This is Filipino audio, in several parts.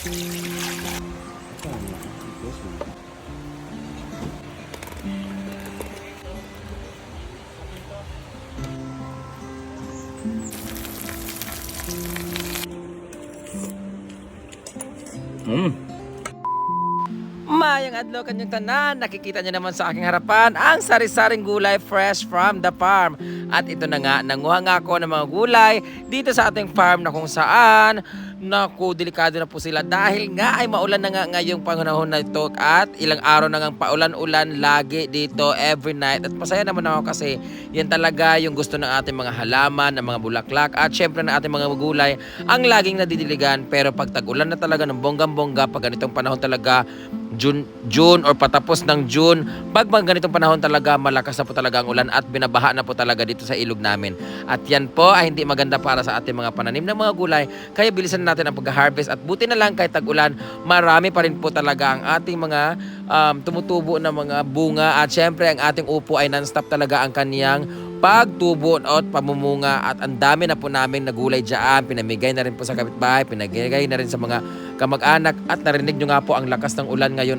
Mayang adlaw kanyang tanan, nakikita niyo naman sa aking harapan ang sari-saring gulay fresh from the farm. At ito na nga, nanguha nga ako ng mga gulay dito sa ating farm na kung saan, naku, delikado na po sila dahil nga ay maulan na nga ngayong panahon na ito at ilang araw na nga paulan-ulan lagi dito every night. At masaya naman ako kasi yan talaga yung gusto ng ating mga halaman, ng mga bulaklak at syempre ng ating mga gulay ang laging nadidiligan. Pero pag tag-ulan na talaga ng bonggang-bongga, pag ganitong panahon talaga, June or patapos ng June, pag ganitong panahon talaga, malakas na po talaga ang ulan at binabaha na po talaga dito sa ilog namin. At yan po ay hindi maganda para sa ating mga pananim ng mga gulay, kaya bilisan natin ang pag-harvest at buti na lang kahit tag-ulan, marami pa rin po talaga ang ating mga tumutubo na mga bunga at syempre ang ating upo ay non-stop talaga ang kaniyang pagtubo at pamumunga at ang dami na po namin na gulay dyan. Pinamigay na rin po sa kapitbahay, pinamigay na rin sa mga kamag-anak at narinig nyo nga po ang lakas ng ulan ngayon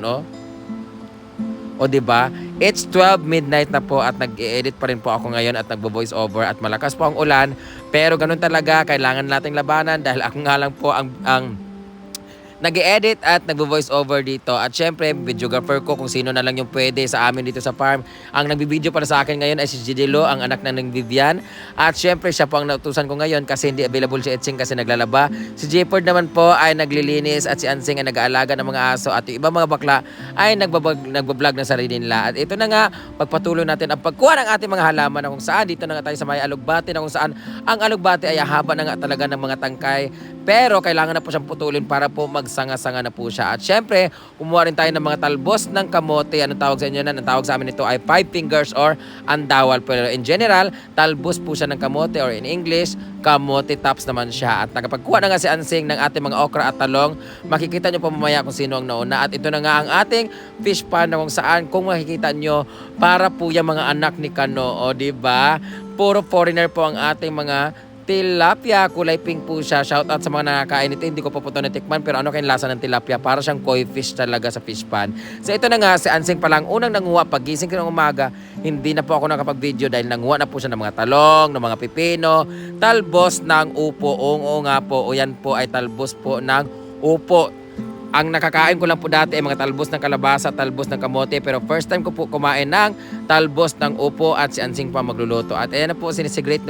O diba? It's 12 midnight na po at nag-i-edit pa rin po ako ngayon at nagbo-voice over at malakas po ang ulan. Pero ganun talaga, kailangan nating labanan dahil ako nga lang po ang nag-i-edit at nagvo-voice over dito. At syempre, videographer ko kung sino na lang yung pwede sa amin dito sa farm. Ang nagbibideo para sa akin ngayon ay si Gidilo, ang anak ng Vivian. At syempre, siya po ang nautusan ko ngayon kasi hindi available si Etsing kasi naglalaba. Si Jayford naman po ay naglilinis at si Ansing ay nag-aalaga ng mga aso. At yung ibang mga bakla ay nagbablog ng sarili nila. At ito na nga, pagpatuloy natin ang pagkuha ng ating mga halaman na kung saan. Dito na nga tayo sa may alugbati na kung saan ang alugbati ay haba na nga talaga ng mga tangkay. Pero kailangan na po siyang putulin para po magsanga-sanga na po siya. At syempre, kumuha rin tayo ng mga talbos ng kamote. Anong tawag sa inyo na? Ang tawag sa amin ito ay 5 fingers or andawal. Pero in general, talbos po siya ng kamote or in English, kamote tops naman siya. At nakapagkuha na nga si Ansing ng ating mga okra at talong. Makikita nyo pa mamaya kung sino ang nauna. At ito na nga ang ating fish pan na kung saan, kung makikita nyo, para po yung mga anak ni Kano. O diba? Puro foreigner po ang ating mga tilapia, kulay pink po siya. Shout out sa mga nakakain nito. Hindi ko pa po ito natikman pero ano kayong lasa ng tilapia? Para siyang koi fish talaga sa fish pan. So ito na nga, si Ansing pa lang unang nanguha. Pagising ko ng umaga, hindi na po ako nakapag-video dahil nanguha na po siya ng mga talong, ng mga pipino, talbos ng upo. Oo nga po, o yan po ay talbos po ng upo. Ang nakakain ko lang po dati ay mga talbos ng kalabasa, talbos ng kamote. Pero first time ko po kumain ng talbos ng upo at si Ansing pa magluluto. At ayan na po, sinisegregate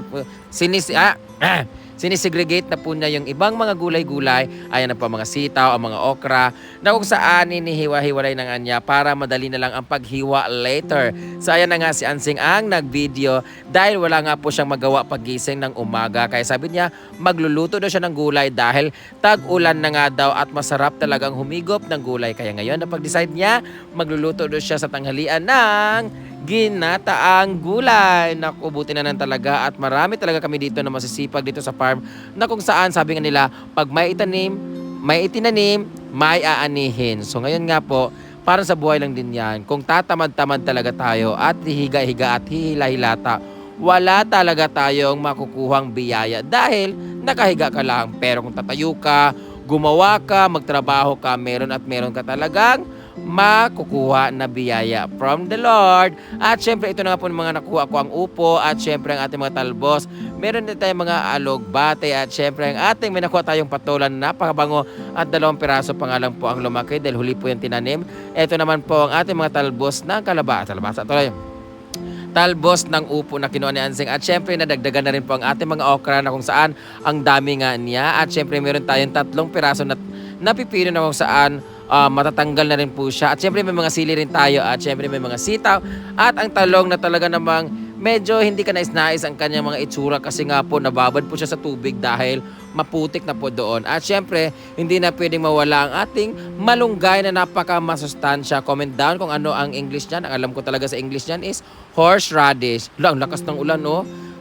na po niya yung ibang mga gulay-gulay. Ayan na po mga sitaw, ang mga okra, na kung saan hinihiwa-hiwalay na nga niya para madali na lang ang paghiwa later. So ayan na nga si Ansing ang nag-video dahil wala nga po siyang magawa pagising ng umaga. Kaya sabi niya, magluluto daw siya ng gulay dahil tag-ulan na nga daw at masarap talagang humigop ng gulay. Kaya ngayon, napag-decide niya, magluluto daw siya sa tanghalian ng ginataang gulay. Naku, buti na lang talaga at marami talaga kami dito na masisipag dito sa farm na kung saan sabi nga nila, pag may itinanim, may aanihin. So ngayon nga po, parang sa buhay lang din yan. Kung tatamad-tamad talaga tayo at hihiga-higa at hihila-hilata, wala talaga tayong makukuhang biyaya dahil nakahiga ka lang. Pero kung tatayo ka, gumawa ka, magtrabaho ka, meron at meron ka talagang makukuha na biyaya from the Lord. At syempre ito na nga po ng mga nakuha ko ang upo at syempre ang ating mga talbos. Meron din tayong mga alugbate at syempre ang ating may nakuha tayong patolan na napakabango at 2 piraso pa nga lang po ang lumaki dahil huli po yung tinanim. Ito naman po ang ating mga talbos ng kalabasa. Talbos ng upo na kinuha ni Ansing at syempre nadagdagan na rin po ang ating mga okra na kung saan ang dami nga niya at syempre meron tayong 3 piraso na napipino na kung saan matatanggal na rin po siya. At syempre may mga sili rin tayo at syempre may mga sitaw at ang talong na talaga namang medyo hindi ka nais-nais ang kanyang mga itsura kasi nga po nababad po siya sa tubig dahil maputik na po doon. At syempre hindi na pwedeng mawala ang ating malunggay na napaka-masustansya. Comment down kung ano ang English niyan. Ang alam ko talaga sa English niyan is horseradish. Ang lakas ng ulan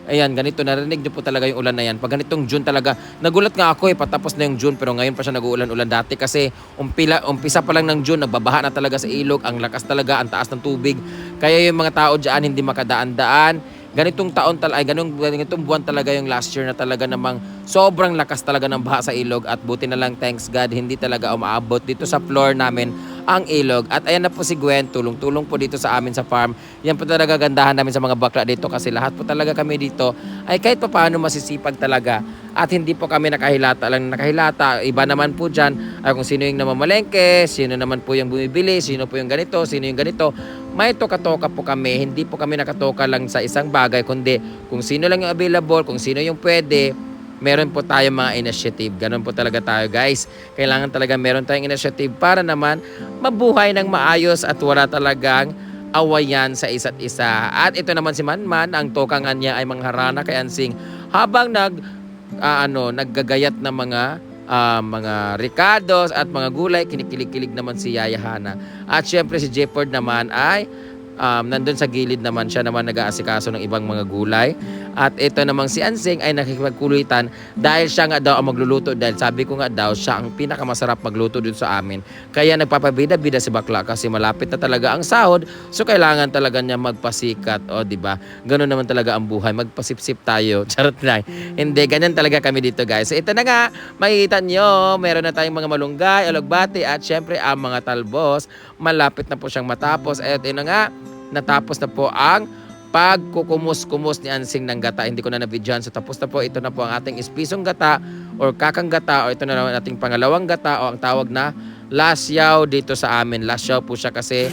Ayan, ganito, narinig niyo po talaga yung ulan na yan. Pag ganitong June talaga, nagulat nga ako patapos na yung June pero ngayon pa siya nag-uulan-ulan dati kasi umpisa pa lang ng June, nagbabaha na talaga sa ilog, ang lakas talaga, ang taas ng tubig. Kaya yung mga tao dyan hindi makadaan-daan, ganitong taon ganitong buwan talaga yung last year na talaga namang sobrang lakas talaga ng baha sa ilog at buti na lang thanks God hindi talaga umaabot dito sa floor namin ang ilog. At ayan na po si Gwen, tulong-tulong po dito sa amin sa farm. Yan po talaga gandahan namin sa mga bakla dito kasi lahat po talaga kami dito ay kahit pa paano masisipag talaga at hindi po kami nakahilata lang nakahilata. Iba naman po dyan ay kung sino yung namamalengke, sino naman po yung bumibili, sino po yung ganito, sino yung ganito. May toka-toka po kami, hindi po kami nakatoka lang sa isang bagay, kundi kung sino lang yung available, kung sino yung pwede, meron po tayong mga initiative. Ganun po talaga tayo guys. Kailangan talaga meron tayong initiative para naman mabuhay ng maayos at wala talagang awayan sa isa't isa. At ito naman si Manman, ang tokangan niya ay mangharana kay Ansing habang naggagayat ng mga ricados at mga gulay, kinikilig-kilig naman si Yaya Hana. At syempre si Jefford naman ay nandun sa gilid naman siya naman nag-aasikaso ng ibang mga gulay. At ito namang si Ansing ay nakikipagkulitan dahil siya nga daw ang magluluto dahil sabi ko nga daw siya ang pinakamasarap magluto dito sa amin. Kaya nagpapabida-bida si bakla kasi malapit na talaga ang sahod, so kailangan talaga niya magpasikat. O di ba? Ganoon naman talaga ang buhay, magpasipsip tayo. Charot lang. Hindi, ganyan talaga kami dito guys. So ito na nga, makikita nyo, meron na tayong mga malunggay, alugbati at syempre ang mga talbos. Malapit na po siyang matapos. At ito na nga, natapos na po ang pagkukumus-kumus ni Ansing ng gata. Hindi ko na nabidyohan. So tapos na po. Ito na po ang ating ispisong gata or kakang gata o ito na naman ating pangalawang gata o ang tawag na lasyaw dito sa amin. Lasyaw po siya kasi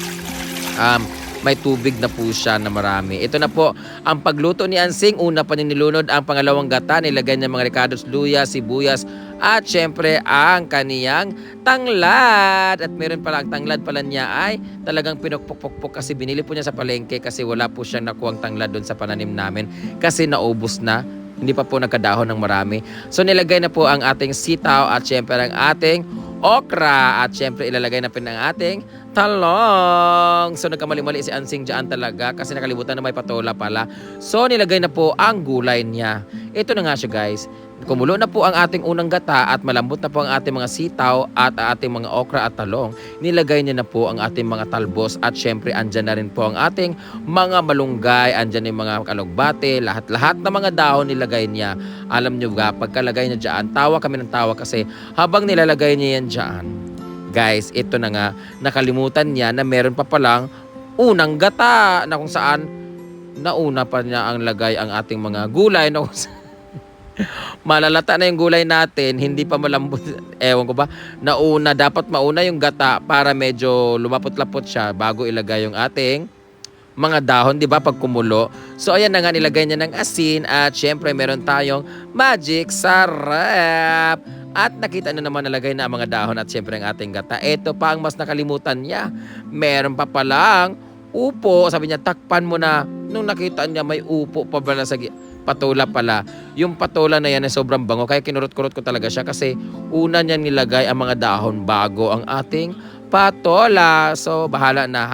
may tubig na po siya na marami. Ito na po ang pagluto ni Ansing. Una pa nilunod ang pangalawang gata. Nilagay niya mga ricados, luya, sibuyas at syempre ang kaniyang tanglad. At meron pala ang tanglad pala niya ay talagang pinukpok-pokpok kasi binili po niya sa palengke kasi wala po siyang nakuhang tanglad doon sa pananim namin kasi naubos na. Hindi pa po nagkadahon ng marami. So nilagay na po ang ating sitaw at syempre ang ating okra at syempre ilalagay na po ang ating talong. So nagkamali-mali si Ansing dyan talaga kasi nakalimutan na may patola pala. So nilagay na po ang gulay niya. Ito na nga siya guys. Kumulo na po ang ating unang gata at malambot na po ang ating mga sitaw at ating mga okra at talong. Nilagay niya na po ang ating mga talbos at syempre andyan na rin po ang ating mga malunggay, andyan yung mga kalugbate, lahat-lahat na mga dahon nilagay niya. Alam niyo ba, pagkalagay niya dyan, tawa kami ng tawa kasi habang nilalagay niya yan dyan, guys, ito na nga, nakalimutan niya na meron pa palang unang gata na kung saan nauna pa niya ang lagay ang ating mga gulay na kung saan malalata na yung gulay natin, hindi pa malambot. Ewan ko ba, dapat mauna yung gata para medyo lumapot-lapot siya bago ilagay yung ating mga dahon, di ba, pag kumulo. So ayan na nga, nilagay niya ng asin at syempre meron tayong magic sarap. At nakita nyo naman nalagay na ang mga dahon at syempre ang ating gata. Ito pa ang mas nakalimutan niya. Meron pa palang upo. Sabi niya, takpan mo na. Nung nakita niya may upo pa pala sa patola pala. Yung patola na yan ay sobrang bango. Kaya kinurot-kurot ko talaga siya kasi una niya nilagay ang mga dahon bago ang ating patola. So bahala na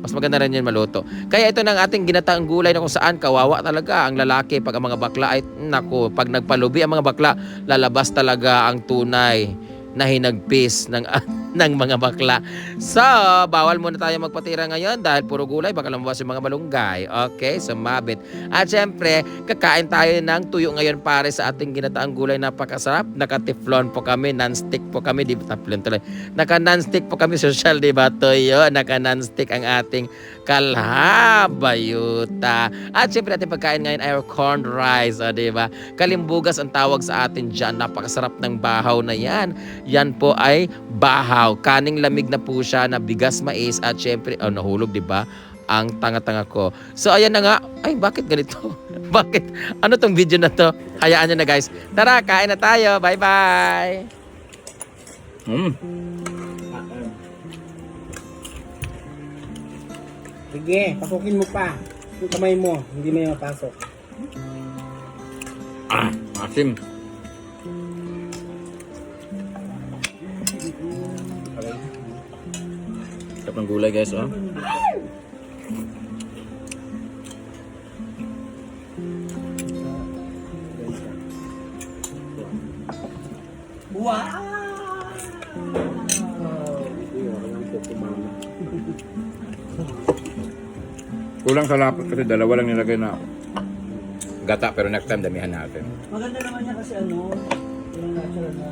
mas maganda rin yun maluto. Kaya ito na ang ating ginataang gulay na kung saan kawawa talaga ang lalaki pag ang mga bakla ay naku, pag nagpalubi ang mga bakla, lalabas talaga ang tunay na hinagpis ng mga bakla. So, bawal muna tayo magpatira ngayon dahil puro gulay, baka lumabas yung mga malunggay. Okay, so mabit. At syempre, kakain tayo ng tuyo ngayon pare sa ating ginataang gulay. Napakasarap. Naka-teflon po kami, non-stick po kami. Naka-non-stick po kami, social, di ba? Tuyo, naka-non-stick ang ating kalhabayuta. At syempre, ating pagkain ngayon ay corn rice, di ba? Kalimbugas ang tawag sa atin dyan. Napakasarap ng bahaw na yan. Yan po ay bahaw. Kaning lamig na po siya na bigas mais at syempre, nahulog, di ba? Ang tanga-tanga ko. So, ayan na nga. Ay, bakit ganito? Bakit? Ano tong video na to? Hayaan nyo na, guys. Tara, kain na tayo. Bye-bye. Sige, pasukin mo pa. Yung kamay mo, hindi na yung mapasok. Asim. Sarap ng gulay, guys, oh. Wow! Kulang sa lapot kasi dalawa lang nilagay na ako. gata, pero next time damihan natin. Maganda naman niya kasi ano, yung natural na.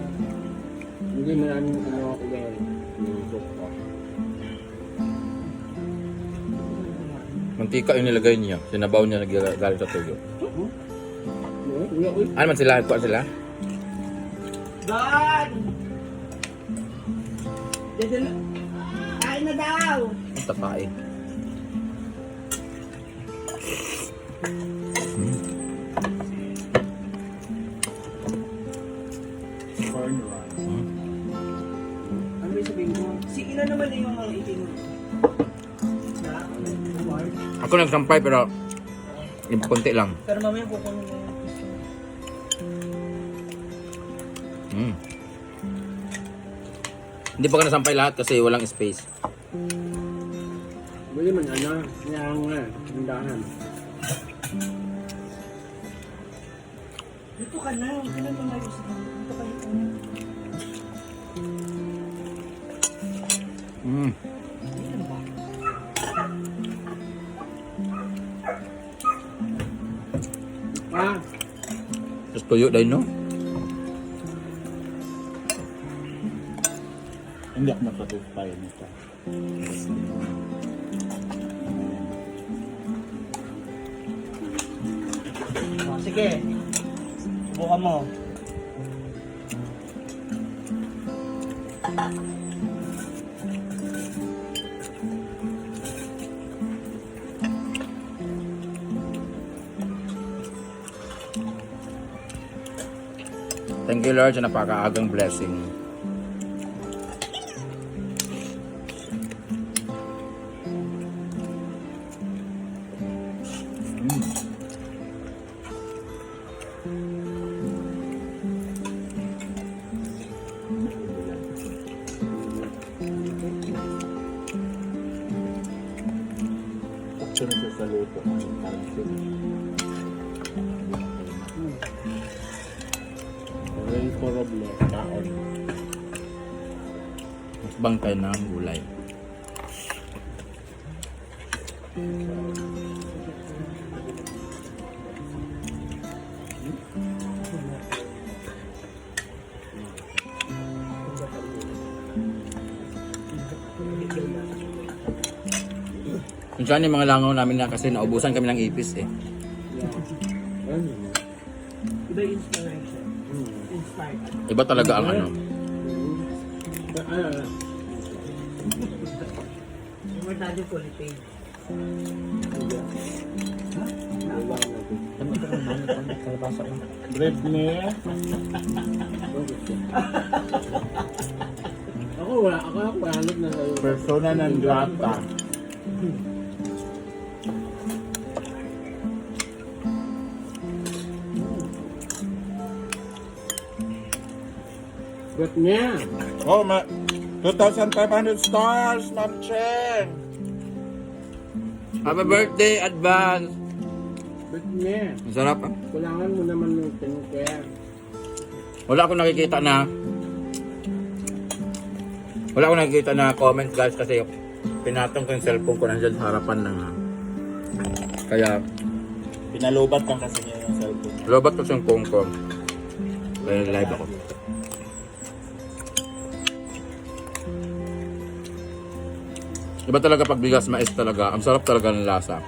Hindi maraming ano ako dahil yung soup ko. Mantika yung nilagay niya. Sinabaw niya galing sa tuyo. Wala ko. Ano man sila? Kuha sila? God! Kain na daw! Ang tapae. Corn rice. Ano yung sabihin ko? Si ilan naman na yung mga itin mo? Ako nagsampay pero yung konti lang. Pero mamaya kukunin mo yung Mm. Hindi pa ka nasampay lahat kasi walang space. Bili man ano. Kaya nga. Hindahan. Dito ka na, huwag ka na lumayo sa kanya. Dito ka na. Mm. Ah. Tapos tuyo dahil no? Hindi ako nakatupay nito. Oh, sige. Subukan mo. Thank you Lord sa napakaagang blessing. Sunod siya sa luto ng calcium. Very probably kaon. Mas bangkay na ang gulay. Minsan yung mga langaw namin na kasi naubusan kami ng ipis eh. Ano? Iba yung inspiration. Inspired. Iba talaga ang ano. Ah. Importante fully paid. Bread niya. Ako wala na sa'yo. Persona non grata. Ba't niya? Oh, 2,500 stars, Ma'am Cheng. Happy birthday, advance! Ba't niya? Ang sarap ah. Kulangan mo naman yung tinuker. Wala akong nakikita na comment guys kasi pinatong ko yung cellphone ko nandiyan sa harapan ng kaya Pinalubat lang kasi niya yung cellphone. lobat ko sa phone ko. Kaya live ako. Iba talaga pag bigas mais talaga. Ang sarap talaga ng lasa.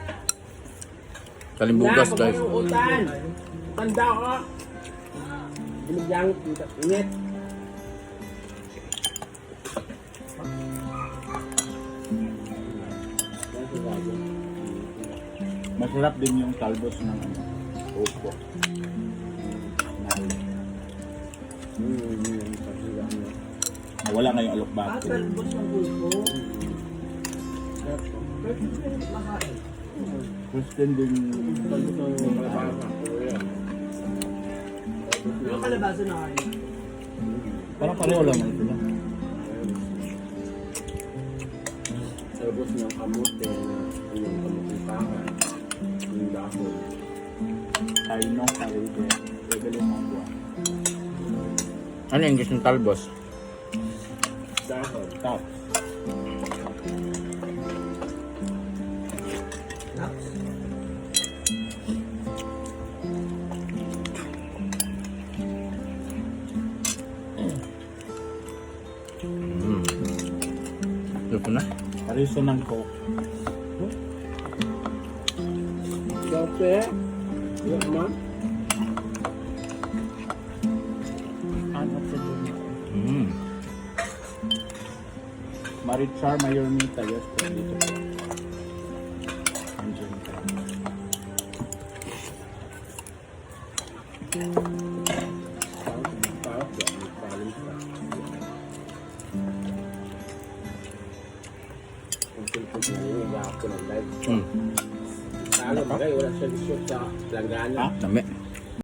Kalimbugas guys. Utan! Tanda ko! Binigyan ko init. Masarap din yung talbos ng upo. Nawala nga yung alokbati. Talbos ng pulpo. Christian din. Yung kalabasa na kayo. Parang pareho lang ito na. Sabot ng kamote, yung kamote tangan, yung dahon. Tayo nung karide. Pwede mo buwan. Ano yung English ng talbos? Dahon. Top. Luto na. Pariso ng coke. Kape. Yan ma. Ano sa dulo? Marichar Mayormita, yes, dito po. Andiyan ka. Ang silpos na yun, iyak ko ng live. Mm. Talo, bagay, wala siya shoot sa langgana. Dami.